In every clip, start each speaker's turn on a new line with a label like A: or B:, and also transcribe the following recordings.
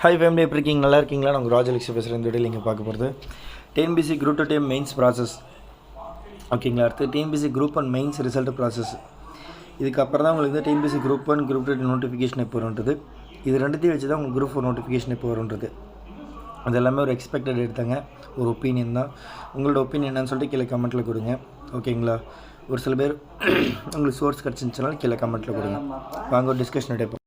A: Hi family, எப்படி இருக்கீங்க? நல்லா இருக்கீங்களா? நான் ராஜலக்ஷ்மி பேசுகிறேன். இந்த வீடியோ நீங்கள் பார்க்க போகிறது TNPSC group 2 time mains process. ஓகேங்களா? அடுத்து TNPSC group 1 mains result process. இதுக்கப்புறம் தான் உங்களுக்கு டிஎன்பிசி குரூப் 1 குரூப் 2 நோட்டிஃபிகேஷன் எப்போ வரும்ன்றது. இது ரெண்டுத்தையும் வச்சு தான் உங்களுக்கு குரூப் 4 நோட்டிஃபிகேஷன் எப்போ வரும்ன்றது. அது எல்லாமே ஒரு எக்ஸ்பெக்டட் எடுத்தாங்க, ஒரு ஒப்பீனியன் தான். உங்களோட ஒப்பீனியன் என்னன்னு சொல்லிட்டு கீழே கமெண்ட்டில் கொடுங்க. ஓகேங்களா? ஒரு சில பேர் உங்களுக்கு சோர்ஸ் கிடச்சிருந்துச்சுனாலும் கீழே கமெண்ட்டில் கொடுங்க. வாங்க ஒரு டிஸ்கஷன் எடுப்போம்.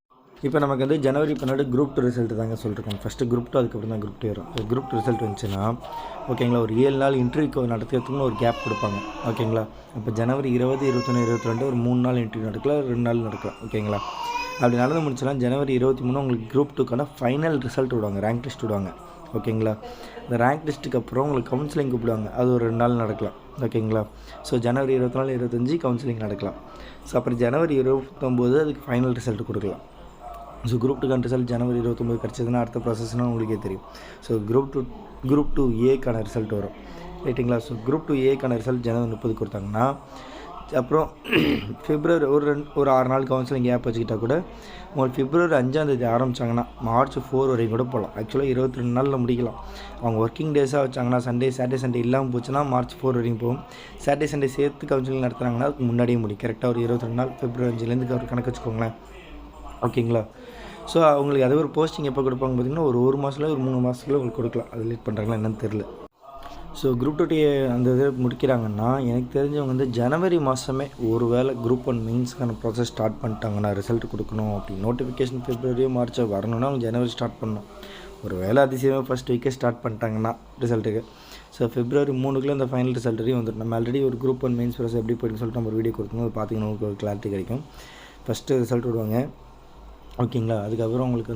A: இப்போ நமக்கு ஜனவரி 12 குரூப் 2 ரிசல்ட்டு தாங்க சொல்லியிருக்காங்க. ஃபஸ்ட்டு குரூப் 2, அதுக்கப்புறம் தான் குரூப் 2 வரும். குரூப் 2 ரிசல்ட் வந்துச்சுன்னா ஓகேங்களா, ஒரு 7 நாள் இன்டர்வியூ நடத்துறதுக்குன்னு ஒரு கேப் கொடுப்பாங்க. ஓகேங்களா? இப்போ ஜனவரி 20, 21, 22 ஒரு 3 நாள் இன்டர்வியூ நடக்கலாம், 2 நாள் நடக்கலாம். ஓகேங்களா? அப்படி நடந்து முடிச்சுன்னா ஜனவரி 23 உங்களுக்கு குரூப் 2க்கான ஃபைனல் ரிசல்ட் விடுவாங்க, ரேங்க் லிஸ்ட் விடுவாங்க. ஓகேங்களா? இந்த ரேங்க் லிஸ்ட்டுக்கு அப்புறம் உங்களுக்கு கவுன்சிலிங் கூப்பிடுவாங்க, அது ஒரு 2 நாள் நடக்கலாம். ஓகேங்களா? ஸோ ஜனவரி 24, 25 கவுன்சிலிங் நடக்கலாம். ஸோ அப்புறம் ஜனவரி 29 அதுக்கு ஃபைனல் ரிசல்ட் கொடுக்கலாம். ஸோ குரூப் 2 ரிசல்ட் ஜனவரி 29 கிடச்சதுன்னா அடுத்த ப்ராசஸ்னால் உங்களுக்கே தெரியும். ஸோ குரூப் 2 ஏக்கான ரிசல்ட் வரும், ரைட்டுங்களா? ஸோ குரூப் 2 ஏக்கான ரிசல்ட் ஜனவரி 30 கொடுத்தாங்கன்னா அப்புறம் பிப்ரவரி ஒரு 6 நாள் கவுன்சிலிங் கேப் வச்சுக்கிட்டால் கூட உங்களுக்கு பிப்ரவரி 5 ஆரம்பித்தாங்கன்னா மார்ச் 4 வரைக்கும் கூட போகலாம். ஆக்சுவலாக 22 நாளில் முடிக்கலாம். அவங்க ஒர்க்கிங் டேஸாக வச்சாங்கன்னா சாட்டர்டே சண்டே இல்லாமல் போச்சுன்னா மார்ச் 4 வரைக்கும் போகும். சாட்டர்டே சண்டே சேர்த்து கவுன்சிலிங் நடத்துனாங்கன்னா அதுக்கு முன்னாடியே முடியும். கரெக்டாக ஒரு 22 நாள் பிப்ரவரி 5லேருந்து ஒரு கணக்கு வச்சுக்கோங்களேன். ஓகேங்களா? ஸோ அவங்களுக்கு அது ஒரு போஸ்டிங் எப்போ கொடுப்பாங்க பார்த்திங்கன்னா ஒரு மாதத்துல ஒரு 3 மாதத்துல உங்களுக்கு கொடுக்கலாம். அது லேட் பண்ணுறாங்களா என்னன்னு தெரில. ஸோ குரூப் 2 அந்த இதை முடிக்கிறாங்கன்னா எனக்கு தெரிஞ்சவங்க ஜனவரி மாதமே ஒரு வேளை குரூப் 1 மெயின்ஸ்க்கான ப்ராசஸ் ஸ்டார்ட் பண்ணிட்டாங்கன்னா ரிசல்ட் கொடுக்கணும் அப்படி நோட்டிஃபிகேஷன் பிப்ரவரியோ மார்ச்சோ வரணும்னா அவங்க ஜனவரி ஸ்டார்ட் பண்ணணும். ஒரு வேளை அதிசயமாக ஃபஸ்ட் வீக்கே ஸ்டார்ட் பண்ணிட்டாங்கன்னா ரிசல்ட்டுக்கு. ஸோ பிப்ரவரி 3க்குள்ளே இந்த ஃபைனல் ரிசல்ட் வரையும் வந்துடும். நம்ம ஆல்ரெடி ஒரு குரூப் 1 மெயின்ஸ் ப்ராசஸ் எப்படி போய்ட்டுன்னு சொல்லிட்டு நம்ம ஒரு வீடியோ கொடுக்கணும், அது பார்த்தீங்கன்னா உங்களுக்கு ஒரு கிளாரிட்டி கிடைக்கும். ஃபஸ்ட்டு ரிசல்ட் விடுவாங்க. ஓகேங்களா? அதுக்கப்புறம் உங்களுக்கு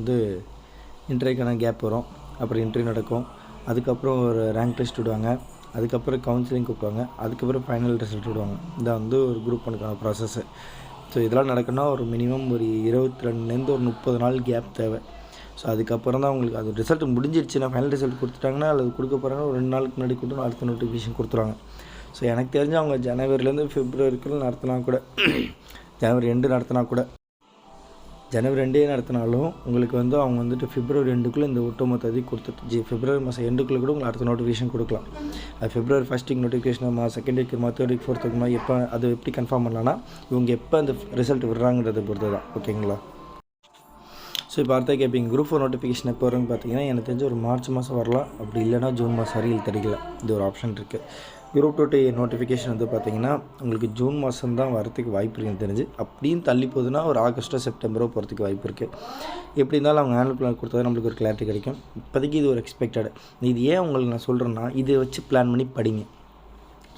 A: இன்டர்வியூக்கான கேப் வரும், அப்புறம் இன்டர்வியூ நடக்கும், அதுக்கப்புறம் ஒரு ரேங்க் லிஸ்ட் விடுவாங்க, அதுக்கப்புறம் கவுன்சிலிங் கூப்பிடுவாங்க, அதுக்கப்புறம் ஃபைனல் ரிசல்ட் விடுவாங்க. இதான் ஒரு குரூப் 1க்கான ப்ராசஸ்ஸு. ஸோ இதெல்லாம் நடக்கணும்னா ஒரு மினிமம் ஒரு 22லேருந்து ஒரு 30 நாள் கேப் தேவை. ஸோ அதுக்கப்புறம் தான் உங்களுக்கு அது ரிசல்ட் முடிஞ்சிருச்சுன்னா ஃபைனல் ரிசல்ட் கொடுத்துட்டாங்கன்னா அல்லது கொடுக்க போகிறாங்க ஒரு 2 நாளுக்கு முன்னாடி கொடுத்து அடுத்த நோட்டிஃபிகேஷன் கொடுத்துருவாங்க. ஸோ எனக்கு தெரிஞ்சு அவங்க ஜனவரிலேருந்து பிப்ரவரிக்குள்ளே நடத்தினா கூட ஜனவரி 2 நடத்தினா கூட ஜனவரி 2 நடத்தினாலும் உங்களுக்கு அவங்க பிப்ரவரி 2க்குள்ளே இந்த ஒட்டுமொத்த இது கொடுத்துட்டு பிப்ரவரி மாதம் எண்டுக்குள்ளே கூட உங்களுக்கு அடுத்த நோட்டிஃபிகேஷன் கொடுக்கலாம். அது பிப்ரவரி 1 week notification, second week, 3rd week, 4th week எப்போ அது எப்படி கன்ஃபார்ம் பண்ணலான்னா இவங்க எப்போ அந்த ரிசல்ட் விடுறாங்கிறத பொறுத்து தான். ஓகேங்களா? ஸோ இப்போ அடுத்த கேட்பீங்க குரூப் 4 நோட்டிஃபிகேஷன் எப்போ வரும்னு பார்த்தீங்கன்னா எனக்கு தெரிஞ்ச ஒரு மார்ச் மாதம் வரலாம், அப்படி இல்லைனா ஜூன் மாதம் வரையில் தெரிக்கலாம். இது ஒரு ஆப்ஷன் இருக்குது. குரூப் 2 நோட்டிஃபிகேஷன் பார்த்தீங்கன்னா உங்களுக்கு ஜூன் மாதம் தான் வரத்துக்கு வாய்ப்பு இருக்குன்னு தெரிஞ்சு, அப்படின்னு தள்ளி போகுதுன்னா ஒரு ஆகஸ்ட்டோ செப்டம்பரோ போகிறதுக்கு வாய்ப்பு இருக்குது. எப்படி இருந்தாலும் அவங்க ஆனுவல் பிளான் கொடுத்தா நம்மளுக்கு ஒரு கிளாரிட்டி கிடைக்கும். இப்போதைக்கு இது ஒரு எக்ஸ்பெக்டட். இது ஏன் உங்களுக்கு நான் சொல்கிறேன்னா இதை வச்சு பிளான் பண்ணி படிங்க.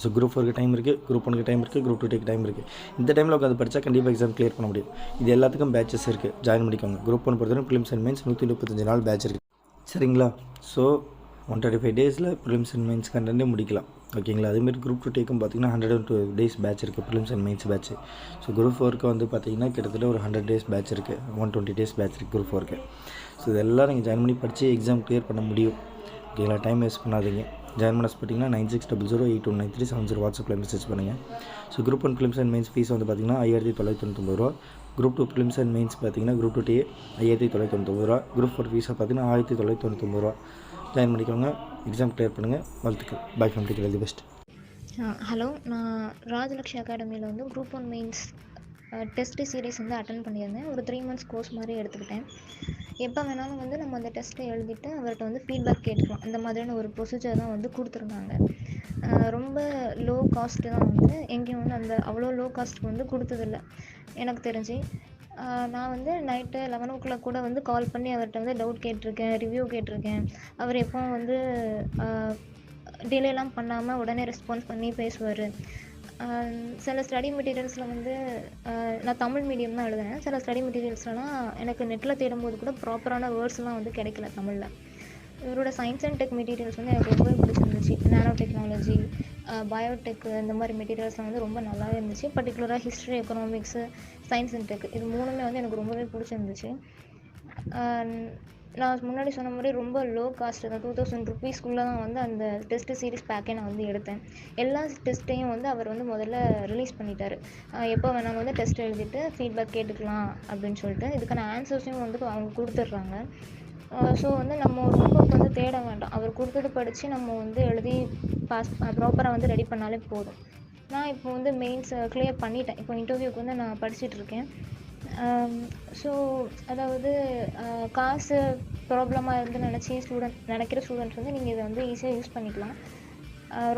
A: ஸோ குரூப் 4க்கு டைம் இருக்குது, குரூப் 1க்கு டைம் இருக்குது, குரூப் 2க்கு டைம் இருக்குது. இந்த டைமில் உட்காந்து படித்தா கண்டிப்பாக எக்ஸாம் கிளியர் பண்ண முடியும். இது எல்லாத்துக்கும் பேட்சஸ் இருக்குது, ஜாயின் பண்ணிக்கோங்க. குரூப் 1 பொறுத்தவரை ப்ரிலிம்ஸ் அண்ட் மெயின்ஸ் 135 நாள் பேட்ச் இருக்குது. சரிங்களா? ஸோ 135 டேஸில் ப்ரிலிம்ஸ் அண்ட் மெயின்ஸ் கண்டென்ட்டே முடிக்கலாம். ஓகேங்களா? அதேமாதிரி குரூப் 2 பார்த்தீங்கன்னா 102 டேஸ் பேட்ச் இருக்குது, prelims and mains batch. So group 4க்கு பார்த்தீங்கன்னா கிட்டத்தட்ட ஒரு 100 டேஸ் பேட்ச் இருக்குது, 120 டேஸ் பேட்ச் இருக்குது குரூப் 4க்கு. ஸோ இதெல்லாம் நீங்கள் ஜாயின் பண்ணி படித்து எக்ஸாம் கிளியர் பண்ண முடியும். ஓகேங்களா? டைம் வேஸ்ட் பண்ணாதீங்க. ஜாயின் பண்ண பார்த்தீங்கன்னா 9600819370 வாட்ஸ்அப்பில் மெசேஜ் பண்ணுங்கள். So group 1 prelims and mains fees பார்த்தீங்கன்னா 5999 ரூபா. குரூப் 2 ப்ரிலிம்ஸ் அண்ட் மெயின்ஸ் பார்த்தீங்கன்னா குரூப் 2 5999 ரூபா. குரூப் 4 ஃபீஸை பார்த்தீங்கன்னா 1999 ரூபா. ஜாயின் பண்ணிக்கோங்க, எக்ஸாம் கிளியர் பண்ணுங்கள். வாழ்த்துக்கள். By from take the best.
B: Hello, நான் ராஜலக்ஷ்மி அகாடமியில் group 1 mains test series attend பண்ணியிருந்தேன். ஒரு 3 months கோர்ஸ் மாதிரி எடுத்துக்கிட்டேன். எப்போ வேணாலும் நம்ம அந்த டெஸ்ட்டை எழுதிட்டு அவர்கிட்ட ஃபீட்பேக் கேட்டுக்கலாம். இந்த மாதிரியான ஒரு ப்ரொசீஜர் தான் கொடுத்துருந்தாங்க. ரொம்ப லோ காஸ்ட்டு தான் எங்கேயும் அந்த அவ்வளோ லோ காஸ்ட்டுக்கு கொடுத்ததில்ல எனக்கு தெரிஞ்சு. நான் நைட்டு 11 o'clock கூட கால் பண்ணி அவர்கிட்ட டவுட் கேட்டிருக்கேன், ரிவ்யூ கேட்டிருக்கேன். அவர் எப்போ டிலேலாம் பண்ணாமல் உடனே ரெஸ்பான்ஸ் பண்ணி பேசுவார். சில ஸ்டடி மெட்டீரியல்ஸில் நான் தமிழ் மீடியம் தான் எழுதுனேன். சில ஸ்டடி மெட்டீரியல்ஸ்லாம் எனக்கு நெட்டில் தேடும்போது கூட ப்ராப்பரான வேர்ட்ஸ்லாம் கிடைக்கல தமிழில். இவரோட சயின்ஸ் அண்ட் டெக் மெட்டீரியல்ஸ் எனக்கு ரொம்ப பிடிச்சிருந்துச்சு. நானோ டெக்னாலஜி, பயோடெக்கு, இந்த மாதிரி மெட்டீரியல்ஸ்லாம் ரொம்ப நல்லாவே இருந்துச்சு. பர்டிகுலராக history, economics, science and tech இது 3மே எனக்கு ரொம்பவே பிடிச்சிருந்துச்சு. நான் முன்னாடி சொன்ன மாதிரி ரொம்ப லோ காஸ்ட்டு தான், 2000 ருபீஸ்க்குள்ளே தான் அந்த டெஸ்ட்டு சீரிஸ் பேக்கே நான் எடுத்தேன். எல்லா டெஸ்ட்டையும் அவர் முதல்ல ரிலீஸ் பண்ணிட்டார். எப்போ வேணாலும் டெஸ்ட் எழுதிட்டு ஃபீட்பேக் கேட்டுக்கலாம் அப்படின்னு சொல்லிட்டு இதுக்கான ஆன்சர்ஸையும் அவங்க கொடுத்துட்றாங்க. ஸோ வந்து நம்ம ரொம்ப வந்து தேட வேண்டாம். அவர் கொடுத்தது படித்து நம்ம வந்து எழுதி பாஸ் ப்ராப்பராக வந்து ரெடி பண்ணாலே போதும். நான் இப்போ வந்து மெயின்ஸ் கிளியர் பண்ணிட்டேன். இப்போ இன்டர்வியூக்கு வந்து நான் படிச்சிட்ருக்கேன். ஸோ அதாவது காசு ப்ராப்ளமாக இருந்து நினைக்கிற ஸ்டூடெண்ட்ஸ் வந்து நீங்கள் இதை வந்து ஈஸியாக யூஸ் பண்ணிக்கலாம்.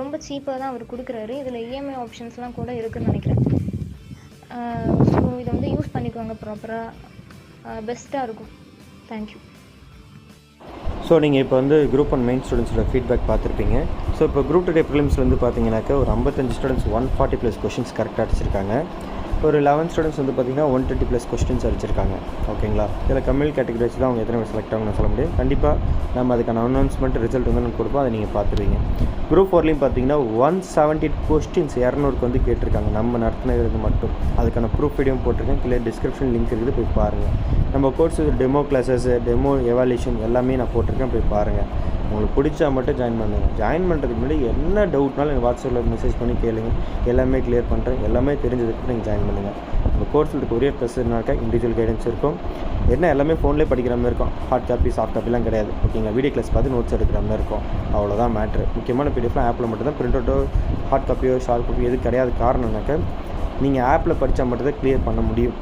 B: ரொம்ப சீப்பாக தான் அவர் கொடுக்குறாரு. இதில் இஎம்ஐ ஆப்ஷன்ஸ்லாம் கூட இருக்குதுன்னு நினைக்கிறேன். ஸோ இதை வந்து யூஸ் பண்ணிக்கோங்க ப்ராப்பராக, பெஸ்ட்டாக இருக்கும். தேங்க்யூ.
A: ஸோ நீங்கள் இப்போ வந்து குரூப் 1 மெயின் ஸ்டூடெண்ட்ஸோட ஃபீட்பேக் பார்த்துருப்பீங்க. ஸோ இப்போ குரூப் 2 ப்ரிலிம்ஸ் வந்து பார்த்தீங்கன்னாக்கா ஒரு 55 ஸ்டூடெண்ட்ஸ் 140+ கொஷின்ஸ் கரெக்டாக அடிச்சிருக்காங்க. ஒரு 11 ஸ்டூடெண்ட்ஸ் வந்து பார்த்திங்கன்னா 120+ கொஸ்டின்ஸ் அடிச்சிருக்காங்க. ஓகேங்களா? இதில் கம்யூனிட்டி கேட்டகரி வச்சு தான் அவங்க எத்தனை பேர் செலக்ட் ஆகும்னு சொல்ல முடியும். கண்டிப்பாக நம்ம அதுக்கான அனௌன்ஸ்மெண்ட் ரிசல்ட் வந்து நம்ம கொடுப்போம், அதை நீங்கள் பார்த்துருவீங்க. குரூப் 4லையும் பார்த்தீங்கன்னா 170 கொஸ்டின்ஸ் 200க்கு வந்து கேட்டிருக்காங்க நம்ம நடத்தினது மட்டும். அதுக்கான ப்ரூஃப் வீடியோ போட்டிருக்கேன், கீழே டிஸ்கிரிப்ஷன் லிங்க் இருக்குது, போய் பாருங்கள். நம்ம course demo classes, demo evaluation எல்லாமே நான் போட்டிருக்கேன், போய் பாருங்கள். உங்களுக்கு பிடிச்சா மட்டும் ஜாயின் பண்ணுங்கள். ஜாயின் பண்ணுறதுக்கு முன்னாடி என்ன டவுட்னாலும் எனக்கு வாட்ஸ்அப்பில் மெசேஜ் பண்ணி கேளுங்க, எல்லாமே கிளியர் பண்ணுறேன். எல்லாமே தெரிஞ்சதுக்கு நீங்கள் ஜாயின் பண்ணுங்கள். உங்கள் கோர்ஸில் இருக்க ஒரே ப்ளஸ் என்னக்கா இண்டிவிஜுவல் கைடன்ஸ் இருக்கும். என்ன எல்லாமே ஃபோன்லேயே படிக்கிற மாதிரி இருக்கும். ஹார்ட் காப்பி சாஃப்ட் காப்பிலாம் கிடையாது. ஓகேங்களா? வீடியோ கிளாஸ் பார்த்து நோட்ஸ் எடுக்கிற மாதிரி இருக்கும். அவ்வளோதான் மேட்ரு. முக்கியமான பிடிஎஃப்லாம் ஆப்பில் மட்டும் தான். பிரிண்ட் அவுட்டோ ஹார்ட் காப்பியோ ஷார்ட் காப்பியோ எது கிடையாது. காரணம்னாக்கா நீங்கள் ஆப்பில் படித்தா மட்டும் தான் கிளியர் பண்ண முடியும்.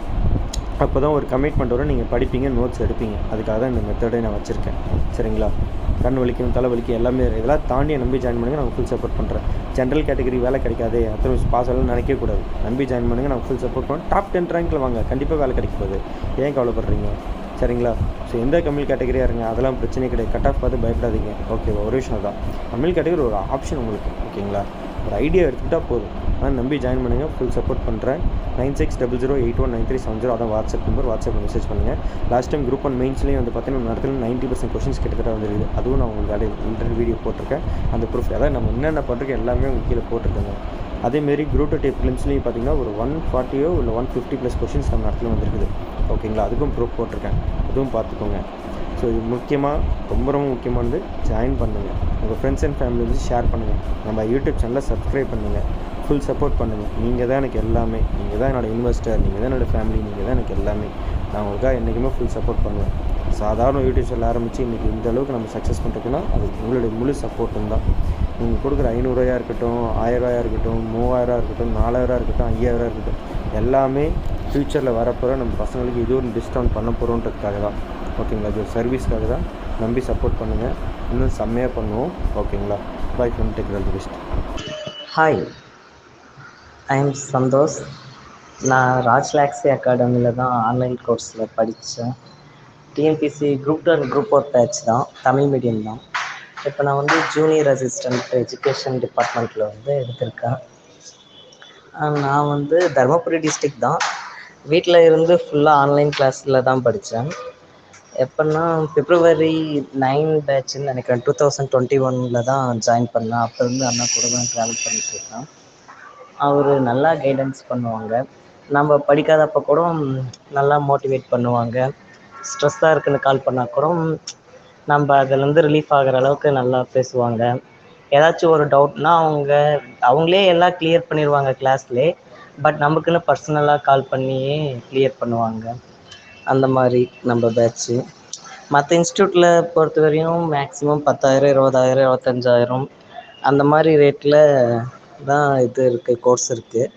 A: அப்போ தான் ஒரு கமிட்மெண்ட் வரும், நீங்கள் படிப்பீங்க, நோட்ஸ் எடுப்பீங்க. அதுக்காக தான் இந்த மெத்தடை நான் வச்சுருக்கேன். சரிங்களா? கண் வலிக்கும், தலை வலிக்கும், எல்லாமே இதெல்லாம் தாண்டி நம்பி ஜாயின் பண்ணுங்கள். நான் ஃபுல் சப்போர்ட் பண்ணுறேன். ஜென்ரல் கேட்டகரி வேலை கிடைக்காது, அத்தனை பாஸ் ஆகலாம் நினைக்கக்கூடாது. நம்பி ஜாயின் பண்ணுங்கள், நான் ஃபுல் சப்போர்ட் பண்ணுறேன். டாப் 10 ரேங்கில் வாங்க, கண்டிப்பாக வேலை கிடைக்க போகுது. ஏன் கவலைப்படுறீங்க? சரிங்களா? ஸோ எந்த கம்யூனல் கேட்டகரியாக இருங்க, அதெல்லாம் பிரச்சனை கிடையாது. கட் ஆஃப் பார்த்து பயப்படாதீங்க. ஓகேவா? ஒரு விஷயம் தான், கம்யூனல் கேட்டகரி ஒரு ஆப்ஷன் உங்களுக்கு. ஓகேங்களா? ஒரு ஐடியா எடுத்துக்கிட்டால் போதும். ஆனால் நம்பி ஜாயின் பண்ணுங்கள், ஃபுல் சப்போர்ட் பண்ணுறேன். 9600819370 அதான் வாட்ஸ்அப் நம்பர். வாட்ஸ்அப்பில் மெசேஜ் பண்ணுங்கள். லாஸ்ட் டைம் குரூப் 1 மெயின்ஸ்லேயும் வந்து பார்த்தீங்கன்னா நடத்துல 90% கொஷின்ஸ் கிட்டத்தட்ட வந்துருக்குது. அதுவும் நான் உங்களுக்கு இன்டர்வியூ வீடியோ போட்டிருக்கேன். அந்த ப்ரூஃப் அதாவது நம்ம என்னென்ன பண்ணுறோம் எல்லாமே உங்களுக்கு கீழே போட்டிருக்கேங்க. அதேமாரி குரூப் 2 ப்ரிலிம்ஸ்லேயும் பார்த்தீங்கன்னா ஒரு 140 இல்லை 150+ கொஷின்ஸ் நம்ம நடத்துல வந்துருக்குது. ஓகேங்களா? அதுக்கும் ப்ரூஃப் போட்டிருக்கேன், அதுவும் பார்த்துக்கோங்க. ஸோ இது முக்கியமாக ரொம்ப ரொம்ப முக்கியமானது, ஜாயின் பண்ணுங்கள். உங்கள் ஃப்ரெண்ட்ஸ் அண்ட் ஃபேமிலி வந்து ஷேர் பண்ணுங்கள். நம்ம யூடியூப் சேனலை சப்ஸ்கிரைப் பண்ணுங்கள். ஃபுல் சப்போர்ட் பண்ணுங்கள். நீங்கள் தான் எனக்கு எல்லாமே. நீங்கள் தான் என்னோடய இன்வெஸ்டர், நீங்கள் தான் என்னோடய ஃபேமிலி, நீங்கள் தான் எனக்கு எல்லாமே. நான் உங்களுக்காக என்றைக்குமே ஃபுல் சப்போர்ட் பண்ணுவேன். சாதாரண யூடியூப் சேனல் ஆரம்பித்து இன்றைக்கி இந்த அளவுக்கு நம்ம சக்ஸஸ் பண்ணுறதுன்னா அது உங்களுடைய முழு சப்போர்ட்டும் தான். நீங்கள் கொடுக்குற 500 ரூபாயாக இருக்கட்டும், 1000 ரூபாயாக இருக்கட்டும், 3000 இருக்கட்டும், 4000 இருக்கட்டும், 5000 இருக்கட்டும், எல்லாமே ஃப்யூச்சரில் வரப்போகிற நம்ம பசங்களுக்கு இது ஒரு டிஸ்கவுண்ட் பண்ண போகிறோன்றதுக்காக தான். ஓகேங்களா? இது ஒரு சர்வீஸ்க்காக தான். நம்பி சப்போர்ட் பண்ணுங்கள். இன்னும் செம்மையாக பண்ணுவோம். ஓகேங்களா? Bye from take all the best.
C: Hi, I am Santhosh. நான் ராஜ்லாக்ஸி அகாடமியில் தான் ஆன்லைன் கோர்ஸில் படித்தேன். TNPSC group 2 and group 4 batch தான், தமிழ் மீடியம் தான். இப்போ நான் வந்து ஜூனியர் அசிஸ்டன்ட் எஜுகேஷன் டிபார்ட்மெண்ட்டில் வந்து எடுத்திருக்கேன். நான் வந்து தருமபுரி டிஸ்ட்ரிக் தான். வீட்டில் இருந்து ஃபுல்லாக ஆன்லைன் கிளாஸில் தான் படித்தேன். எப்போன்னா February 9 பேட்சுன்னு நினைக்கிறேன், 2021 தான் ஜாயின் பண்ணேன். அப்போ இருந்து அண்ணா கூட தான் ட்ராவல் பண்ணிகிட்ருக்கேன். அவர் நல்லா கைடன்ஸ் பண்ணுவாங்க. நம்ம படிக்காதப்போ கூட நல்லா மோட்டிவேட் பண்ணுவாங்க. ஸ்ட்ரெஸ்ஸாக இருக்குன்னு கால் பண்ணால் கூட நம்ம அதிலேருந்து ரிலீஃப் ஆகிற அளவுக்கு நல்லா பேசுவாங்க. ஏதாச்சும் ஒரு டவுட்னா அவங்களே எல்லாம் கிளியர் பண்ணிடுவாங்க கிளாஸ்லே. பட் நமக்குன்னு பர்சனலாக கால் பண்ணியே கிளியர் பண்ணுவாங்க. அந்த மாதிரி நம்ம பேட்ச்சு. மற்ற இன்ஸ்டியூட்டில் பொறுத்த வரையும் மேக்ஸிமம் 10,000, 20,000, 25,000 அந்த மாதிரி ரேட்டில் தான் இது இருக்குது, கோர்ஸ் இருக்குது.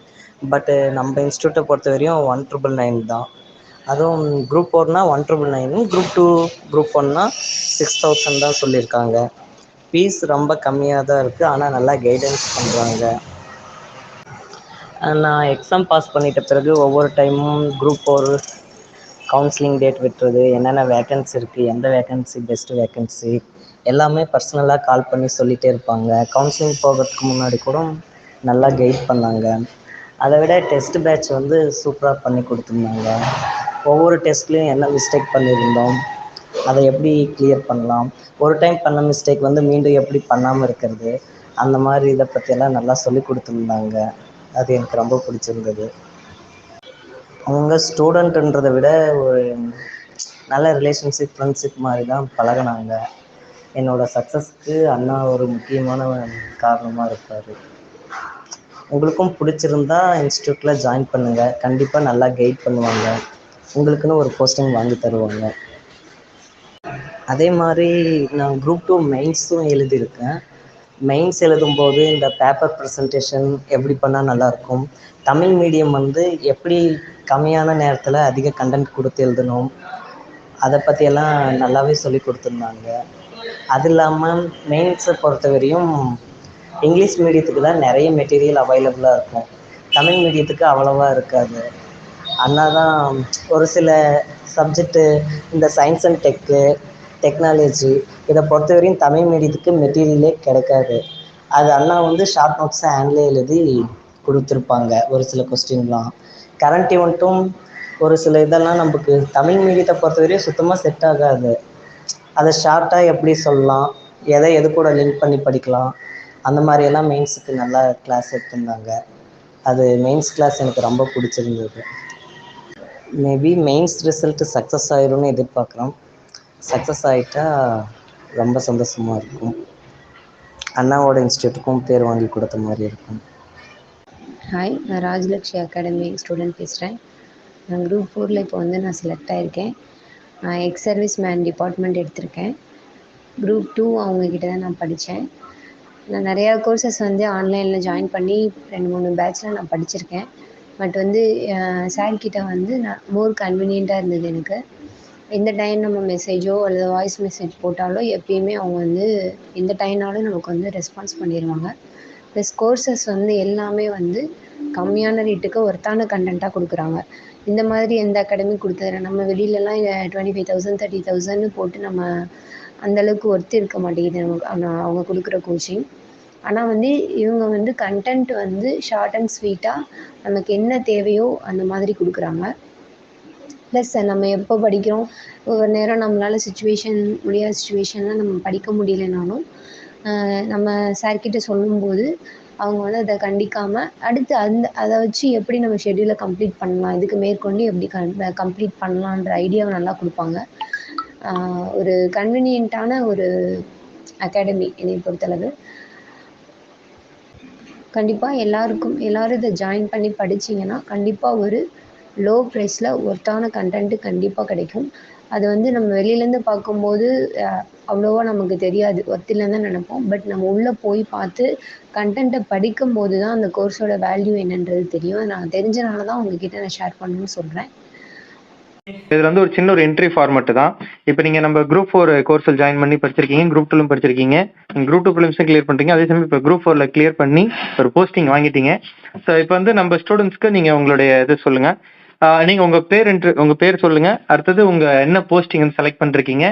C: பட்டு நம்ம இன்ஸ்டியூட்டை பொறுத்த வரையும் 1,999 தான். அதுவும் குரூப் 4னா 1,999, குரூப் 2 குரூப் 1னா 6,000 தான் சொல்லியிருக்காங்க. ஃபீஸ் ரொம்ப கம்மியாக தான் இருக்குது, ஆனால் நல்லா கைடன்ஸ் பண்ணுறாங்க. நான் எக்ஸாம் பாஸ் பண்ணிட்ட பிறகு ஒவ்வொரு டைமும் குரூப் 4 கவுன்சிலிங் டேட் விட்டுறது, என்னென்ன வேக்கன்சி இருக்குது, எந்த வேக்கன்சி பெஸ்ட்டு வேக்கன்சி எல்லாமே பர்சனலாக கால் பண்ணி சொல்லிகிட்டே இருப்பாங்க. கவுன்சிலிங் போகிறதுக்கு முன்னாடி கூட நல்லா கைட் பண்ணாங்க. அதை விட டெஸ்ட் பேட்ச் வந்து சூப்பராக பண்ணி கொடுத்துருந்தாங்க. ஒவ்வொரு டெஸ்ட்லேயும் என்ன மிஸ்டேக் பண்ணியிருந்தோம், அதை எப்படி கிளியர் பண்ணலாம், ஒரு டைம் பண்ண மிஸ்டேக் வந்து மீண்டும் எப்படி பண்ணாமல் இருக்கிறது, அந்த மாதிரி இதை பற்றியெல்லாம் நல்லா சொல்லி கொடுத்துருந்தாங்க. அது எனக்கு ரொம்ப பிடிச்சிருந்தது. அவங்க ஸ்டூடெண்ட்டுன்றதை விட ஒரு நல்ல ரிலேஷன்ஷிப், ஃப்ரெண்ட்ஷிப் மாதிரி தான் பழகினாங்க. என்னோடய சக்ஸஸ்க்கு அண்ணா ஒரு முக்கியமான காரணமாக இருப்பார். உங்களுக்கும் பிடிச்சிருந்தா இன்ஸ்டியூட்டில் ஜாயின் பண்ணுங்கள். கண்டிப்பாக நல்லா கைட் பண்ணுவாங்க. உங்களுக்குன்னு ஒரு போஸ்டிங் வாங்கி தருவாங்க. அதே மாதிரி நான் குரூப் 2 மெயின்ஸும் எழுதியிருக்கேன். மெயின்ஸ் எழுதும்போது இந்த பேப்பர் ப்ரெசன்டேஷன் எப்படி பண்ணால் நல்லாயிருக்கும், தமிழ் மீடியம் வந்து எப்படி கம்மியான நேரத்தில் அதிக கண்டென்ட் கொடுத்து எழுதணும், அதை பற்றியெல்லாம் நல்லாவே சொல்லி கொடுத்துருந்தாங்க. அது இல்லாமல் மெயின்ஸை பொறுத்தவரையும் இங்கிலீஷ் மீடியத்துக்கு தான் நிறைய மெட்டீரியல் அவைலபிளாக இருக்கும், தமிழ் மீடியத்துக்கு அவ்வளோவா இருக்காது. அண்ணா தான் ஒரு சில சப்ஜெக்ட்டு, இந்த சயின்ஸ் அண்ட் டெக்னாலஜி இதை பொறுத்தவரையும் தமிழ் மீடியத்துக்கு மெட்டீரியலே கிடைக்காது. அது அண்ணா வந்து ஷார்ட் நோட்ஸை ஹேண்ட்லேயே எழுதி கொடுத்துருப்பாங்க. ஒரு சில கொஸ்டின்லாம் கரண்ட் ஈவெண்ட்டும் ஒரு சில இதெல்லாம் நமக்கு தமிழ் மீடியத்தை பொறுத்தவரையும் சுத்தமாக செட் ஆகாது. அதை ஷார்ட்டாக எப்படி சொல்லலாம், எதை எது கூட லிங்க் பண்ணி படிக்கலாம், அந்த மாதிரியெல்லாம் மெயின்ஸுக்கு நல்லா கிளாஸ் எடுத்திருந்தாங்க. அது மெயின்ஸ் கிளாஸ் எனக்கு ரொம்ப பிடிச்சிருந்தது. மேபி மெயின்ஸ் ரிசல்ட்டு சக்ஸஸ் ஆயிரும்னு எதிர்பார்க்குறோம். சக்ஸஸ் ஆகிட்டா ரொம்ப சந்தோஷமாக இருக்கும். அண்ணாவோட இன்ஸ்டியூட்டுக்கும் பேர் வாங்கி கொடுத்த மாதிரி இருக்கும்.
D: ஹாய், நான் ராஜலக்ஷ்மி அகாடமி ஸ்டூடெண்ட் பேசுகிறேன். நான் குரூப் 4ல் இப்போ வந்து நான் செலக்ட் ஆகியிருக்கேன். நான் எக்ஸ் சர்வீஸ் மேன் டிபார்ட்மெண்ட் எடுத்திருக்கேன். குரூப் 2 அவங்கக்கிட்ட தான் நான் படித்தேன். நான் நிறையா கோர்சஸ் வந்து ஆன்லைனில் ஜாயின் பண்ணி 2-3 பேட்சில் நான் படிச்சிருக்கேன். பட் வந்து சார்கிட்ட வந்து நான் மோர் கன்வீனியண்ட்டாக இருந்தது எனக்கு. எந்த டைம் நம்ம மெசேஜோ அல்லது வாய்ஸ் மெசேஜ் போட்டாலோ எப்பயுமே அவங்க வந்து எந்த டைம்னாலும் நமக்கு வந்து ரெஸ்பான்ஸ் பண்ணிடுவாங்க. ப்ளஸ் கோர்சஸ் வந்து எல்லாமே வந்து கம்மியான ரேட்டுக்கு ஒர்த்தான கண்டென்ட்டாக கொடுக்குறாங்க. இந்த மாதிரி எந்த அகாடமி கொடுத்ததில்ல. நம்ம வெளியிலலாம் 25,000 30,000ன்னு போட்டு நம்ம அந்தளவுக்கு ஒர்த்து இருக்க மாட்டேங்குது நமக்கு அவங்க கொடுக்குற கோச்சிங். ஆனால் வந்து இவங்க வந்து கண்டென்ட் வந்து ஷார்ட் அண்ட் ஸ்வீட்டாக நமக்கு என்ன தேவையோ அந்த மாதிரி கொடுக்குறாங்க. ப்ளஸ் நம்ம எப்போ படிக்கிறோம், ஒவ்வொரு நேரம் நம்மளால் முடியாத சுச்சுவேஷனில் நம்ம படிக்க முடியலைனாலும் நம்ம சார்கிட்ட சொல்லும்போது அவங்க வந்து அதை கண்டிக்காமல் அடுத்து அதை வச்சு எப்படி நம்ம ஷெட்யூலை கம்ப்ளீட் பண்ணலாம், இதுக்கு மேற்கொண்டு எப்படி கம்ப்ளீட் பண்ணலான்ற ஐடியாவை நல்லா கொடுப்பாங்க. ஒரு கன்வீனியண்ட்டான ஒரு அகாடமி என்னை பொறுத்தளவு. கண்டிப்பாக எல்லோரும் இதை ஜாயின் பண்ணி படிச்சிங்கன்னா கண்டிப்பாக ஒரு லோ ப்ரைஸில் ஒர்த்தான கண்டென்ட்டு கண்டிப்பாக கிடைக்கும். அது வந்து நம்ம வெளியிலேருந்து பார்க்கும்போது அவ்வளோவா நமக்கு தெரியாது, ஒர்த் இல்லைன்னு தான் நினைப்போம். பட் நம்ம உள்ளே போய் பார்த்து கண்டென்ட்டை படிக்கும்போது தான் அந்த கோர்ஸோட வேல்யூ என்னன்றது தெரியும். நான் தெரிஞ்சனால தான் உங்ககிட்ட நான் ஷேர் பண்ணணும்னு சொல்கிறேன்.
E: இதுல வந்து ஒரு சின்ன ஒரு என்ட்ரி ஃபார்மட் தான். இப்போ நீங்க நம்ம குரூப் 4 கோர்ஸில் ஜாயின் பண்ணி படிச்சிருக்கீங்க, குரூப் 2லும் படிச்சிருக்கீங்க, குரூப் 2 ப்ரிலிம்ஸும் கிளியர் பண்ணிட்டீங்க, அதே சமயம் இப்போ குரூப் 4ல கிளியர் பண்ணி ஒரு போஸ்டிங் வாங்கிட்டீங்க. ஸோ இப்போ வந்து நம்ம ஸ்டூடெண்ட்ஸ்க்கு நீங்க உங்களுடைய இது சொல்லுங்க. நீங்க உங்க பேர் சொல்லுங்க, அடுத்தது உங்க என்ன போஸ்டிங் செலக்ட் பண்ணிருக்கீங்க,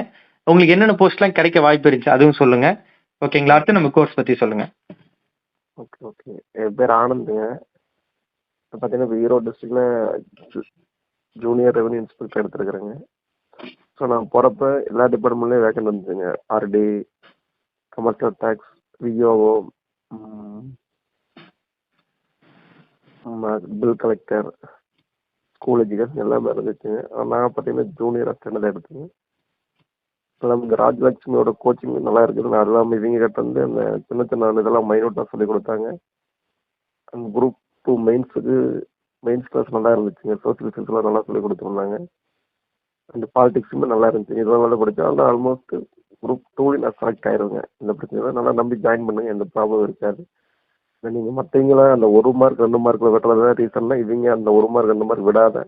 E: உங்களுக்கு என்னென்ன போஸ்ட்லாம் கிடைக்க வாய்ப்பு இருந்துச்சு அதுவும் சொல்லுங்க. ஓகேங்களா? அடுத்து நம்ம கோர்ஸ் பத்தி சொல்லுங்க.
F: ஓகே. என் பேர் ஆனந்துங்க. இப்போ பார்த்தீங்கன்னா ஈரோடு டிஸ்ட்ரிக்டில் ஜூனியர் ரெவன்யூ இன்ஸ்பெக்டர் எடுத்துருக்குறேங்க. ஸோ நான் போகிறப்ப எல்லா டிபார்ட்மெண்ட்லேயும் வேக்கன்ட் வந்துச்சுங்க. RT, commercial tax, விஓஓ, bill collector, school education எல்லாமே இருந்துச்சுங்க. நான் பார்த்தீங்கன்னா ஜூனியர் அசிஸ்டன்ட் தான் எடுத்தேங்க. இப்போ நமக்கு ராஜலட்சுமியோட கோச்சிங் நல்லா இருக்குது. நான் அதெல்லாம் இவங்க கிட்ட வந்து அந்த சின்ன சின்ன இதெல்லாம் மைனூட்டாக சொல்லி கொடுத்தாங்க. அந்த குரூப் 2 மெயின்ஸ் கிளாஸ் நல்லா இருந்துச்சுங்க. சோசியல் சயின்ஸ்லாம் நல்லா சொல்லி கொடுத்துருந்தாங்க. அந்த பாலிடிக்ஸுமே நல்லா இருந்துச்சு. இதெல்லாம் நல்லா படித்தேன். ஆனால் ஆல்மோஸ்ட் குரூப் 2 நான் செலக்ட் ஆயிடுவேங்க. இந்த பிரச்சனை நல்லா நம்பி ஜாயின் பண்ணுங்க, எந்த ப்ராப்ளம் இருக்காது. நீங்கள் மற்றவங்களாம் அந்த 1 மார்க் 2 மார்க்கில் வெட்டுறதா ரீசன்னா இவங்க அந்த 1 மார்க் 2 மார்க் விடாத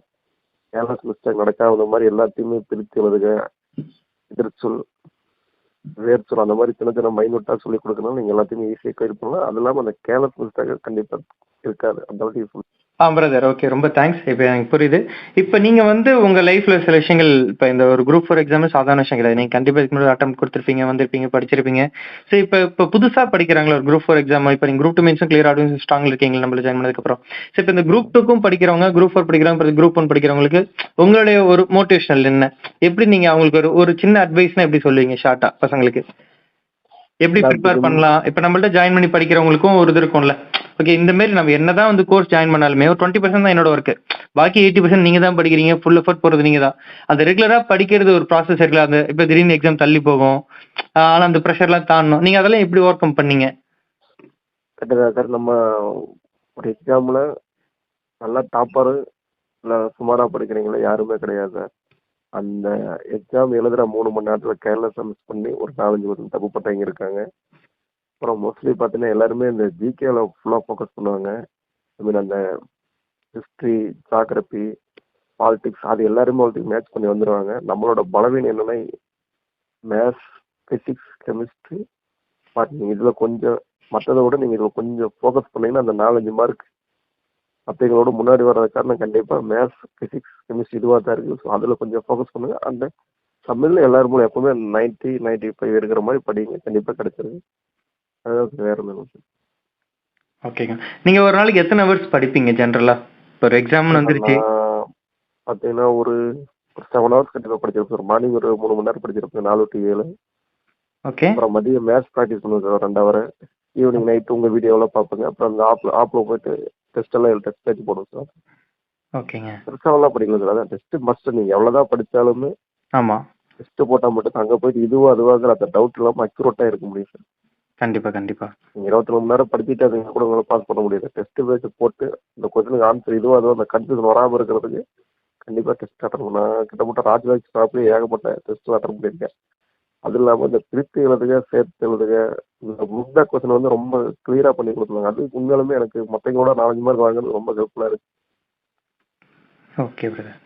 F: கேர்லஸ் மிஸ்டேக் நடக்காத மாதிரி எல்லாத்தையுமே பிரித்து எழுதுக, எதிர்ச்சொல், வேர்ச்சொல், அந்த மாதிரி சின்ன சின்ன மைனூட்டாக சொல்லி கொடுக்கணும். நீங்கள் எல்லாத்தையுமே ஈஸியாக கிளியர் பண்ணலாம். அது இல்லாமல் அந்த கேர்லஸ் மிஸ்டேக் கண்டிப்பாக இருக்காது. அந்த அளவுக்கு யூஸ்ஃபுல்.
E: பிரதர், ஓகே, ரொம்ப தேங்க்ஸ். இப்போ எனக்கு புரியுது. இப்போ நீங்க வந்து உங்க லைஃப்ல சில விஷயங்கள், இப்போ இந்த ஒரு குரூப் 4 எக்ஸாம் சாதாரண விஷயம் கிடையாது. நீங்க கண்டிப்பா இதுக்கு முன்னாடி அட்டம் கொடுத்துருப்பீங்க, வந்திருப்பீங்க, படிச்சிருப்பீங்க. ஸோ இப்போ புதுசா படிக்கிறாங்களா ஒரு குரூப் 4 எக்ஸாம், இப்போ நீங்க குரூப் 2 மெயின்ஸும் கிளியர் ஆகும் ஸ்ட்ராங் இருக்கீங்க நம்மள ஜாயின் பண்ணதுக்கப்புறம். ஸோ இப்போ இந்த குரூப் 2க்கும் படிக்கிறவங்க, குரூப் 4 படிக்கிறவங்க, குரூப் 1 படிக்கிறவங்களுக்கு உங்களுடைய ஒரு மோட்டிவேஷனல் என்ன, எப்படி நீங்க அவங்களுக்கு ஒரு சின்ன அட்வைஸ்னா எப்படி சொல்லுவீங்க ஷார்ட்டா பசங்களுக்கு எப்படி ப்ரிப்பேர் பண்ணலாம்? இப்போ நம்மள்ட்ட ஜாயின் பண்ணி படிக்கிறவங்களுக்கும் ஒரு இது இருக்கும்ல, ஓகே இந்த மாதிரி நம்ம என்னதான் வந்து கோர்ஸ் ஜாயின் பண்ணாலுமே ஒரு 20% தான் என்னோட ஒர்க்கு, பாக்கி 80% நீங்க தான் படிக்கிறீங்க, ஃபுல் எஃபர்ட் போறது நீங்க தான். அந்த ரெகுலரா படிக்கிறது ஒரு ப்ராசஸ் இருக்குல்ல, அந்த இப்போ திடீர்னு எக்ஸாம் தள்ளி போகும், ஆனா அந்த ப்ரெஷர்லாம் தாண்டணும், நீங்க அதெல்லாம் எப்படி ஓவர் கம் பண்ணீங்க?
F: சார், நம்ம ஒரு எக்ஸாமில் நல்லா டாப்பரு இல்லை சுமாராக படிக்கிறீங்களா யாருமே கிடையாது சார். அந்த எக்ஸாம் எழுதுற 3 மணி நேரத்தில் கேர்லெஸ்ஸாக மிஸ் பண்ணி ஒரு 4-5 வருஷம் தப்பு பட்டவங்க இருக்காங்க. அப்புறம் மோஸ்ட்லி பார்த்தீங்கன்னா எல்லாருமே இந்த ஜிகேல ஃபுல்லாக ஃபோக்கஸ் பண்ணுவாங்க. ஐ மீன் அந்த ஹிஸ்ட்ரி, ஜாகிரபி, பாலிடிக்ஸ் அது எல்லாருமே ஒருத்தருக்கு மேட்ச் பண்ணி வந்துடுவாங்க. நம்மளோட பலவீனம் என்னன்னா மேத்ஸ், ஃபிசிக்ஸ், கெமிஸ்ட்ரி, பாட்னி இதில் கொஞ்சம் மற்றதை விட நீங்கள் இதில் கொஞ்சம் ஃபோக்கஸ் பண்ணீங்கன்னா அந்த 4-5 மார்க் மற்றவங்களோட முன்னாடி வர்றது காரணம் கண்டிப்பாக மேத்ஸ், ஃபிசிக்ஸ், கெமிஸ்ட்ரி இதுவாக தான் இருக்குது. ஸோ அதில் கொஞ்சம் ஃபோக்கஸ் பண்ணுங்க. அந்த தமிழில் எல்லாருமே எப்பவுமே 90, 95 இருக்கிற மாதிரி படிங்க, கண்டிப்பாக கிடைச்சிருங்க. அதாவது வேற ஒன்றும் இல்லை.
E: ஓகேங்க. நீங்க ஒரு நாளைக்கு எத்தனை ஹவர்ஸ் படிப்பீங்க ஜென்ரலா? இப்போ ஒரு எக்ஸாம்னு வந்துருச்சு.
F: நான் பார்த்தீங்கன்னா ஒரு 7 ஹவர்ஸ் கண்டிப்பாக படிச்சிருப்பேன். ஒரு மார்னிங் ஒரு 3 மணி நேரம் படிச்சிருப்பேன், 4 to 7.
E: ஓகே.
F: அப்புறம் மதியம் மேத்ஸ் ப்ராக்டிஸ் பண்ணுவேன் ஒரு 2 ஹவர். ஈவினிங் நைட்டு உங்கள் வீடியோலாம் பார்ப்பேங்க. அப்புறம் அந்த ஆப்பில் போயிட்டு டெஸ்ட் பேச்சு போடுவோம் சார்.
E: ஓகேங்க.
F: பெருசாவெல்லாம் படிக்கல சார். அதான் டெஸ்ட் மஸ்ட். நீங்கள் எவ்வளோதான் படித்தாலுமே
E: ஆமா.
F: டெஸ்ட் போட்டால் மட்டும் அங்கே போயிட்டு இதுவோ அதுவாங்கிற அந்த டவுட் இல்லாமல் அக்யூரேட்டாக இருக்க முடியும் சார்.
E: கண்டிப்பா கண்டிப்பா.
F: நீங்கள் 24 மணி நேரம் படிச்சுட்டு அதுங்க கூட உங்களை பாஸ் பண்ண முடியாது. டெஸ்ட் பேச்சு போட்டு இந்த கொஸ்டினுக்கு ஆன்சர் இதுவோ அதுவோ அந்த கன்ஃபியூஷன் வராமல் இருக்கிறதுக்கு கண்டிப்பாக டெஸ்ட் அட்டன் பண்ண. நான் கிட்டத்தட்ட ராஜ்லாக் ஸ்டாப்லேயே ஏகப்பட்ட டெஸ்ட் அட்டன் பண்ணியிருக்கேன். அது இல்லாமல் இந்த பிரித்து எழுதுக, சேர்த்து எழுதுக, இந்த புக் பேக் கொஸ்டின் வந்து ரொம்ப கிளியராக பண்ணி கொடுத்துருவாங்க. அது உண்மையாலுமே எனக்கு மற்றவங்களோட 4-5 மார்க் வாங்குறது ரொம்ப ஹெல்ப்ஃபுல்லாக இருக்கு.
E: Okay brother.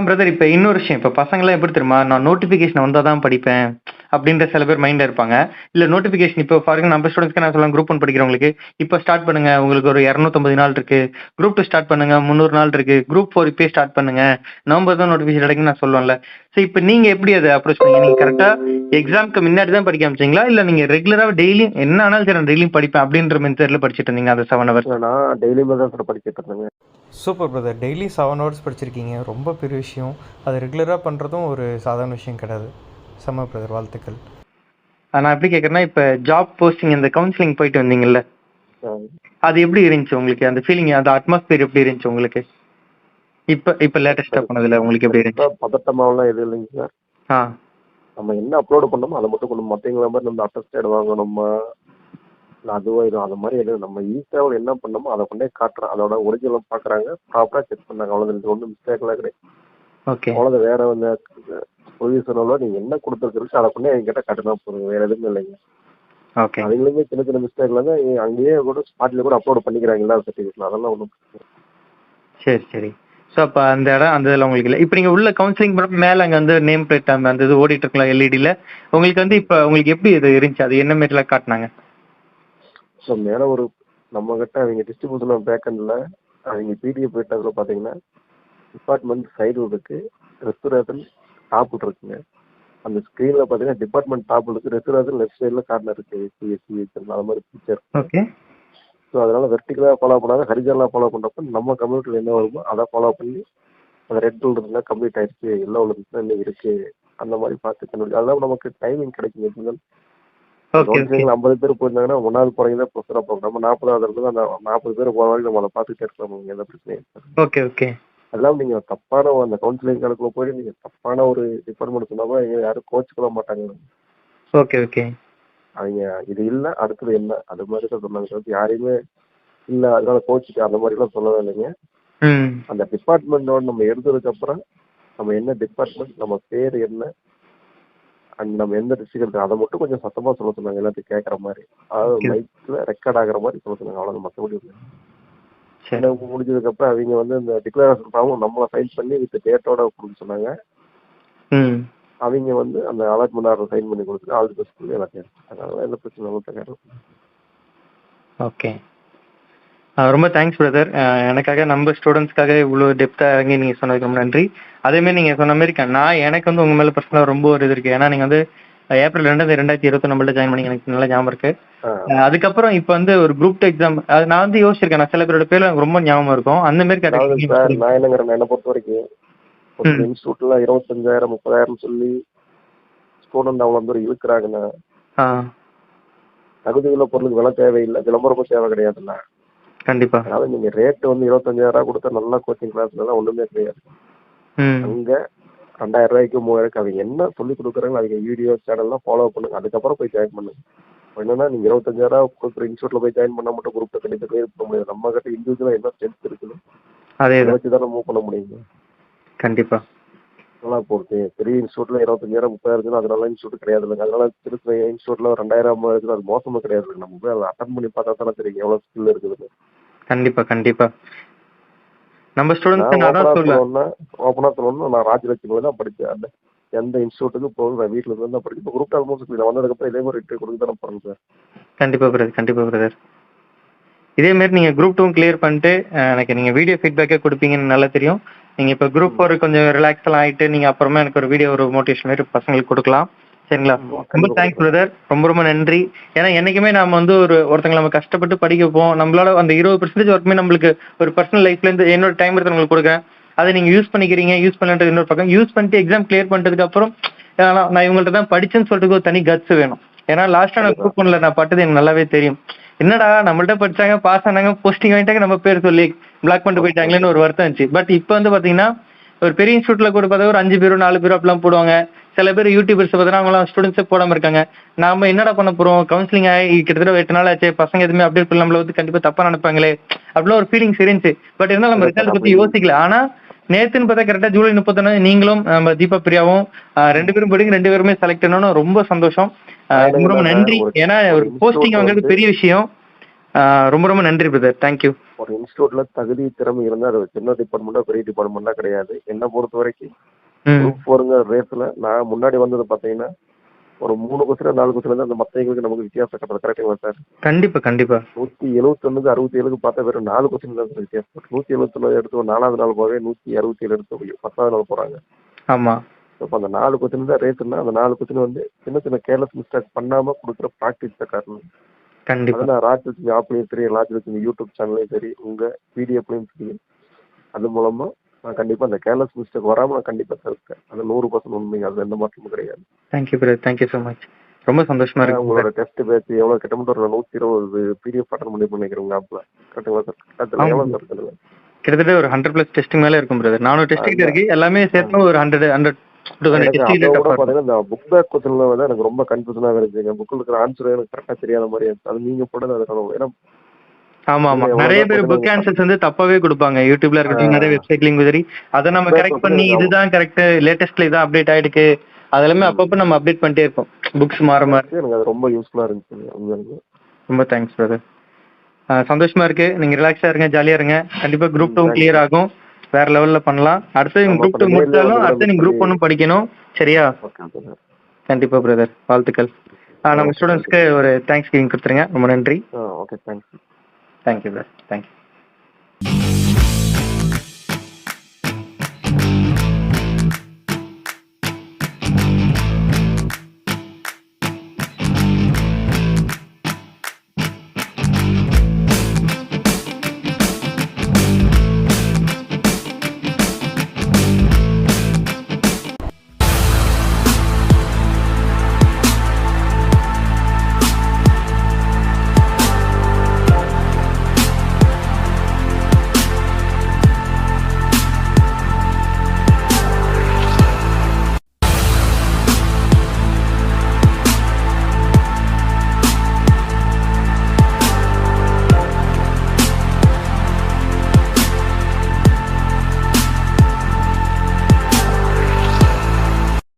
E: பிரதர், இப்போ இன்னொரு விஷயம், இப்போ பசங்களாம் எப்படி தெரியுமா, நான் நோட்டிஃபிகேஷன் வந்தால் தான் படிப்பேன் அப்படின்ற சில பேர் மைண்டில் இருப்பாங்க. இல்லை நோட்டிஃபிகேஷன் இப்போ ஃபார் எக்ஸாம்பிள் நம்ம ஸ்டூடெண்ட்ஸ்க்கு நான் சொல்லுவேன், குரூப் 1 படிக்கிறவங்களுக்கு இப்போ ஸ்டார்ட் பண்ணுங்க, உங்களுக்கு ஒரு 250 நாள் இருக்கு. குரூப் 2 ஸ்டார்ட் பண்ணுங்க, 300 நாள் இருக்கு. குரூப் 4 இப்போயே ஸ்டார்ட் பண்ணுங்க, நவம்பர் தான் நோட்டிஃபிகேஷன் கிடைக்குன்னு நான் சொல்லுவேன்ல. ஸோ இப்போ நீங்கள் எப்படி அதை அப்ரோச் பண்ணீங்க? நீங்கள் கரெக்டாக எக்ஸாம்க்கு முன்னாடி தான் படிக்க ஆரம்பிச்சிங்களா, இல்லை நீங்கள் ரெகுலராக டெய்லியும் என்ன ஆனாலும் சரி டெய்லியும் படிப்பேன் அப்படின்ற மெத்தடில் படிச்சுட்டு இருந்தீங்க அந்த 7 ஹவர்ஸ்?
F: நான் டெய்லியுமே தான் சார் படிச்சுட்டு இருந்தேங்க.
G: சூப்பர் பிரதர், டெய்லி 7 ஹவர்ஸ் படிச்சிருக்கீங்க, ரொம்ப பெரிய விஷயம். அது ரெகுலராக பண்ணுறதும் ஒரு சாதாரண விஷயம் கிடையாது. செம்ம பிரதர், வாழ்த்துக்கள்.
E: நான் எப்படி கேட்குறேன்னா, இப்போ ஜாப் போஸ்டிங் இந்த கவுன்சிலிங் போயிட்டு வந்தீங்கல்ல, அது எப்படி இருந்துச்சு உங்களுக்கு? அந்த ஃபீலிங், அந்த அட்மாஸ்பியர் எப்படி இருந்துச்சு உங்களுக்கு? இப்போ லேட்டஸ்ட்டாக பண்ணதில்ல உங்களுக்கு எப்படி இருந்துச்சு?
F: பதட்டமாவெல்லாம் எதுவும் இல்லைங்க சார்.
E: ஆ,
F: நம்ம என்ன அப்லோடு பண்ணோமோ அதை மட்டும் கொண்டு மற்றவங்கள மாதிரி நம்ம அட்டஸ்டேட் வாங்கணுமா இல்லை அதுவோ இதுவும் அந்த மாதிரி எதுவும் நம்ம ஈஸியாக என்ன பண்ணோமோ அதை கொண்டே காட்டுறோம். அதோட ஒரிஜினல் பார்க்குறாங்க, ப்ராப்பராக செக் பண்ணாங்க. அவ்வளோதான், ஒன்றும் மிஸ்டேக்லாம் கிடையாது.
E: ஓகே.
F: அவ்வளோதான். வேற வந்து ப்ரொவியூசனோ நீங்கள் என்ன கொடுத்துருக்கு அதை கொண்டே எங்கிட்ட காட்டுனா போதும், வேற எதுவும் இல்லைங்க.
E: ஓகே.
F: அவங்களுமே சின்ன சின்ன மிஸ்டேக்லாம் தான் அங்கேயே கூட ஸ்பாட்லேயே கூட அப்லோட் பண்ணிக்கிறாங்க எல்லா சர்டிஃபிகேட்ல. அதெல்லாம் ஒன்றும்
E: சரி சரி. ஸோ அப்போ அந்த இடம் அந்த இதில் உங்களுக்கு இல்லை. இப்போ நீங்கள் உள்ள கவுன்சிலிங் பண்ண மேலே அங்கே வந்து நேம் பிளேட் அந்த இது ஓடிட்டு இருக்கலாம் எல்இடியில். உங்களுக்கு வந்து இப்போ உங்களுக்கு எப்படி இது இருந்துச்சு? அது என்ன மாரிலாம் காட்டினாங்க?
F: ஸோ மேலே ஒரு நம்மக்கிட்ட அவங்க டிஸ்ட்ரிபியூஷன் பேக்கெண்டில் அவங்க பிடிஎஃப் போயிட்டதில் பார்த்தீங்கன்னா டிபார்ட்மெண்ட் சைடு இருக்குது, ரெஸ்பிரேஷன் டாப்பில் இருக்குங்க. அந்த ஸ்க்ரீனில் பார்த்தீங்கன்னா டிபார்ட்மெண்ட் டாப்பில் இருக்குது, ரெஸ்பிரேஷன் லெஃப்ட் சைடில் கார்னர் இருக்குது. சிஎஸ்சி அது மாதிரி பிக்சர்.
E: ஓகே.
F: ஸோ அதனால் வெர்டிகலாக ஃபாலோ பண்ணாத ஹரிஜனலாக ஃபாலோ பண்ணுறப்ப நம்ம கம்ப்யூட்டரில் என்ன வருமோ அதை ஃபாலோ பண்ணி அந்த ரெட் டூல் இருந்தால் கம்ப்ளீட் ஆயிடுச்சு, எல்லாம் இருந்துச்சுன்னா இன்னும் இருக்குது, அந்த மாதிரி பார்த்து கண்டுபிடிச்சு அதெல்லாம் நமக்கு டைமிங் கிடைக்குங்க.
E: ஓகே.
F: 50 பேர் போயிருந்தாங்கன்னா 1வது போறீங்க தான் ப்ரொஃபஸராக போகும். நம்ம 40வது இருந்து அந்த 40 பேர் போகிற வரைக்கும் நம்ம அதை பார்த்துட்டே இருக்கலாம், எந்த பிரச்சனையும் இருக்காது.
E: ஓகே. ஓகே.
F: அதெல்லாம் நீங்கள் தப்பான அந்த கவுன்சிலிங் கணக்குள்ள போயிட்டு நீங்கள் தப்பான ஒரு டிபார்ட்மெண்ட் சொன்னாமல் யாரும் கோச்சிக்கொள்ள மாட்டாங்க.
E: ஓகே. ஓகே.
F: அவங்க இது இல்லை அடுத்தது என்ன அது மாதிரி தான் சொன்னாங்க. யாரையுமே இல்லை அதனால கோச்சிக்க அந்த மாதிரிலாம் சொல்லவே இல்லைங்க. அந்த டிபார்ட்மெண்ட்டோட நம்ம எடுத்ததுக்கப்புறம் நம்ம என்ன டிபார்ட்மெண்ட், நம்ம பேர் என்ன, அண்ட் நம்ம எந்த டிஸ்ட்ரிக்ட் அதை மட்டும் கொஞ்சம் சத்தமாக சொல்ல சொன்னாங்க, எல்லாத்தையும் கேட்குற மாதிரி. அதாவது மைக்கில் ரெக்கார்ட் ஆகிற மாதிரி சொல்ல சொன்னாங்க. அவ்வளோ மற்றபடி முடிஞ்சதுக்கப்புறம் அவங்க வந்து இந்த டிக்ளரேஷன் ஃபார்மும் நம்மளை சைன் பண்ணி வித் டேட்டோட கொடுக்க சொன்னாங்க. அவங்க வந்து அந்த அலாட்மெண்ட் ஆர்டர் சைன் பண்ணி கொடுத்துட்டு ஆல் தி பெஸ்ட் எல்லாத்தையும். அதனால எந்த பிரச்சனை.
E: ஓகே. ரொம்ப தேங்க்ஸ் பிரதர். எனக்காக நம்ம ஸ்டூடெண்ட்ஸ்க்காக இவ்வளோ டெப்த்தாக இறங்கி நீங்கள் சொன்னதுக்கு ரொம்ப நன்றி. அதேமாதிரி நீங்கள் சொன்ன மாதிரி எனக்கு வந்து உங்கள் மேலே பர்சனலாக ரொம்ப ஒரு இது இருக்குது. ஏன்னா நீங்கள் வந்து ஏப்ரல் 2, 2021 ஜாயின் பண்ணி எனக்கு நல்லா ஞாபகம் இருக்கு. அதுக்கப்புறம் இப்போ வந்து ஒரு குரூப் 2 எக்ஸாம் அது நான் வந்து யோசிச்சிருக்கேன். நான் சில பேரோட பேர் எனக்கு ரொம்ப ஞாபகம் இருக்கும். அந்த மாதிரி
F: கிடையாது. நான் என்னங்கிறேன், என்னை பொறுத்த வரைக்கும் ஒரு இன்ஸ்டியூட்ல 25,000 30,000 சொல்லி ஸ்டூடெண்ட் அவ்வளோ பேர் இழுக்கிறாங்கன்னா தகுதியுள்ள பொருளுக்கு விலை தேவையில்லை, விளம்பரமும் தேவை கிடையாதுல்ல.
E: கண்டிப்பா.
F: அதனால நீங்க ரேட் வந்து 25,000 கொடுத்தா நல்லா கோச்சிங் கிளாஸ்ல எல்லாம் ஒண்ணுமே கிடையாது. அங்க 2,000 ரூபாய்க்கு 3,000 அவங்க என்ன சொல்லி கொடுக்குறாங்க அவங்க வீடியோ சேனல்லாம் ஃபாலோ பண்ணுங்க. அதுக்கப்புறம் போய் ஜாயின் பண்ணுங்க. என்னன்னா நீங்க 25,000 கொடுக்குற இன்ஸ்டியூட்ல போய் ஜாயின் பண்ணா மட்டும் குரூப் கண்டிப்பா கிளியர் பண்ண முடியாது. நம்ம கிட்ட இண்டிவிஜுவலா என்ன ஸ்ட்ரென்த் இருக்குது அதை வச்சுதான் மூவ் பண்ண முடியுங்க.
E: கண்டிப்பா.
F: நல்லா போகுது. பெரிய இன்ஸ்டியூட்ல 25,000 30,000 அதனால இன்ஸ்டியூட் கிடையாது இல்லைங்க. அதனால திருப்பி இன்ஸ்டியூட்ல 2,000 இருக்குது, அது மோசமும் கிடையாது. நம்ம போய் அதை அட்டன் பண்ணி பார்த்தா தானே தெரியும் எவ்வளோ ஸ்கில் இருக்குதுன்னு.
E: கண்டிப்பா கண்டிப்பா. நம்ம
F: நான்
E: ஸ்டூடெண்ட்ஸ் நான் தான் சொல்லுவேன்.
F: ஓப்பனாக சொல்லணும்னா நான் ராஜலட்சுமியில தான் படித்தேன். அந்த எந்த இன்ஸ்டியூட்டுக்கு போகுது நான் வீட்டில் இருந்து தான் படிச்சு இப்போ குரூப் ஆல்மோஸ்ட் நான் வந்ததுக்கப்புறம் இதே மாதிரி இன்டர்வியூ கொடுத்து தான் போகிறேன் சார்.
E: கண்டிப்பா பிரதர், கண்டிப்பா பிரதர். இதே மாதிரி நீங்க குரூப் 2 கிளியர் பண்ணிட்டு எனக்கு நீங்க வீடியோ ஃபீட்பேக்கே கொடுப்பீங்கன்னு நல்லா தெரியும். நீங்க இப்ப குரூப் 4 கொஞ்சம் ரிலாக்ஸ் எல்லாம் ஆயிட்டு நீங்க அப்புறமா எனக்கு ஒரு வீடியோ ஒரு மோட்டிவேஷன் மாதிரி பசங்களுக்கு கொடுக்கலாம். சரிங்களா? ரொம்ப தேங்க்ஸ் பிரதர், ரொம்ப ரொம்ப நன்றி. ஏன்னா என்னைக்குமே நாம வந்து ஒருத்தங்களை நம்ம கஷ்டப்பட்டு படிக்க வைப்போம். நம்மளால அந்த 20% ஒர்க்குமே நம்மளுக்கு ஒரு பர்சனல் லைஃப்ல இருந்து என்னோட டைம் எடுத்து உங்களுக்கு கொடுக்குறேன். அதை நீங்க யூஸ் பண்ணிக்கிறீங்க. யூஸ் பண்ணிட்டு இன்னொரு பக்கம் யூஸ் பண்ணிட்டு எக்ஸாம் கிளியர் பண்ணிட்டதுக்கு அப்புறம் நான் இவங்கள்ட்ட தான் படிச்சேன்னு சொல்லிட்டு ஒரு தனி கட்ஸ் வேணும். ஏன்னா லாஸ்டா நான் குரூப் 1ல நான் பட்டது எனக்கு நல்லாவே தெரியும். என்னடா நம்மள்ட்ட படிச்சாங்க, பாஸ் ஆனாங்க, போஸ்டிங் வாங்கிட்டாங்க, நம்ம பேர் சொல்லி பிளாக் பண்ணிட்டு போயிட்டாங்களேன்னு ஒரு வருத்தம் இருந்துச்சு. பட் இப்போ வந்து பாத்தீங்கன்னா ஒரு பெரிய இன்ஸ்டியூட்ல கூட பார்த்தா ஒரு 5 பேரோ 4 பேரோ அப்படிலாம் போடுவாங்க. சில பேர் யூடியூபர்ஸ் பார்த்தீங்கன்னா அவங்களாம் ஸ்டூடெண்ட்ஸே போடாம இருக்காங்க. நாம என்னடா பண்ண போறோம், கவுன்சிலிங் ஆகி கிட்டத்தட்ட 8 நாள் ஆச்சு, பசங்க எதுவுமே அப்டேட் பண்ண நம்மள வந்து கண்டிப்பா தப்பா நினைப்பாங்களே அப்படிலாம் ஒரு ஃபீலிங்ஸ் இருந்துச்சு. பட் இருந்தாலும் நம்ம ரிசல்ட் பத்தி யோசிக்கல. ஆனா நேத்துன்னு பார்த்தா கரெக்டா ஜூலை 31 நீங்களும் நம்ம தீபா பிரியாவும் 2 பேரும் படிங்க, 2 பேருமே செலக்ட் பண்ணணும். ரொம்ப சந்தோஷம். ரொம்ப ரொம்ப நன்றி. ஏன்னா ஒரு போஸ்டிங் வாங்குறது பெரிய விஷயம். ரொம்ப ரொம்ப நன்றி பிரதர். தேங்க்யூ.
F: ஒரு இன்ஸ்டியூட்ல தகுதி திறமை இருந்தால் அது சின்ன டிபார்ட்மெண்டா பெரிய டிபார்ட்மெண்டா கிடையாது. என்னை பொறுத்த வரைக்கும் குரூப் 4ங்கிற ரேஸ்ல நான் முன்னாடி வந்தது பார்த்தீங்கன்னா ஒரு 3 கொஸ்டின் 4 கொஸ்டின் தான் அந்த மற்றவங்களுக்கு நமக்கு வித்தியாசம் கட்டுறது. கரெக்டுங்களா சார்?
E: கண்டிப்பா கண்டிப்பா.
F: 171 67 பார்த்தா வெறும் 4 கொஸ்டின் தான் வித்தியாசம். 171 எடுத்து 4வது நாள் போகவே 167 எடுத்து 10வது நாள் போறாங்க.
E: ஆமா.
F: இப்போ அந்த 4 கொஸ்டின் தான் ரேஸ்னா அந்த 4 கொஸ்டின் வந்து சின்ன சின்ன கேர்லெஸ் மிஸ்டேக் பண்ணாம கொடுக்குற ப்ராக்டிஸ் தான் காரணம்.
E: கண்டிப்பா.
F: நான் ராஜலட்சுமி ஆப்லையும் சரி, ராஜலட்சுமி யூடியூப் சேனல்லையும் சரி, உங்க பிடிஎஃப்லையும் சரி, அது மூலமா நான் கண்டிப்பா அந்த கேர்லெஸ் மிஸ்டேக் வராம நான் கண்டிப்பா தவிர்க்கேன். அது 100% உண்மைங்க. அது எந்த மாற்றமும் கிடையாது.
E: Thank you brother, thank you so much. ரொம்ப சந்தோஷமா இருக்கு.
F: உங்களோட டெஸ்ட் பேட்ச் எவ்வளவு கிட்டத்தட்ட ஒரு 120 பிடிஎஃப் அட்டன் பண்ணி பண்ணிக்கிறோங்க ஆப்ல. கரெக்டுங்களா சார்? அதுல எவ்வளவு சார் இருக்குதுங்க?
E: கிட்டத்தட்ட ஒரு 100+ டெஸ்டிங் மேல இருக்கும் பிரதர். 400 டெஸ்ட் கிட்ட இருக்கு. எல்லாமே சேர்த்து ஒரு 100
F: இந்த புக் பேக் கொஸ்டின்ல வந்து எனக்கு ரொம்ப கன்ஃபியூஷனா இருந்துச்சுங்க. புக்ல இருக்கிற ஆன்சர் எனக்கு கரெக்டா தெரியாத மாதிரி இருந்துச்சு. அது நீங்க போட்டது அதுக்கான ஏன்னா
E: ஆமா ஆமா நிறைய பேர் புக் ஆன்சர்ஸ் வந்து தப்பாவே கொடுப்பாங்க. யூடியூப்ல இருக்கட்டும், நிறைய வெப்சைட்லயும் சரி, அதை நம்ம கரெக்ட் பண்ணி இதுதான் கரெக்ட், லேட்டஸ்ட்ல இதான் அப்டேட் ஆயிடுக்கு, அதெல்லாமே அப்பப்போ நம்ம அப்டேட் பண்ணிட்டே இருப்போம். புக்ஸ் மாற மாதிரி
F: எனக்கு அது ரொம்ப யூஸ்ஃபுல்லா இருந்துச்சு.
E: ரொம்ப தேங்க்ஸ் பிரதர். சந்தோஷமா இருக்கு. நீங்க ரிலாக்ஸா இருங்க, ஜாலியா இருங்க. கண்டிப்பா குரூப் 2 கிளியர் ஆகும். வேற லெவல்ல பண்ணலாம். அடுத்து குரூப் 2 முடிச்சாலும் அடுத்து நீங்க குரூப் 1 படிக்கணும். சரியா? கண்டிப்பா பிரதர், வாழ்த்துக்கள். நம்ம ஸ்டூடெண்ட்ஸ்க்கு ஒரு தேங்க்ஸ் கிவிங் கொடுத்துருங்க. ரொம்ப நன்றி.
F: Okay, thanks.
E: Thank you brother, thank you.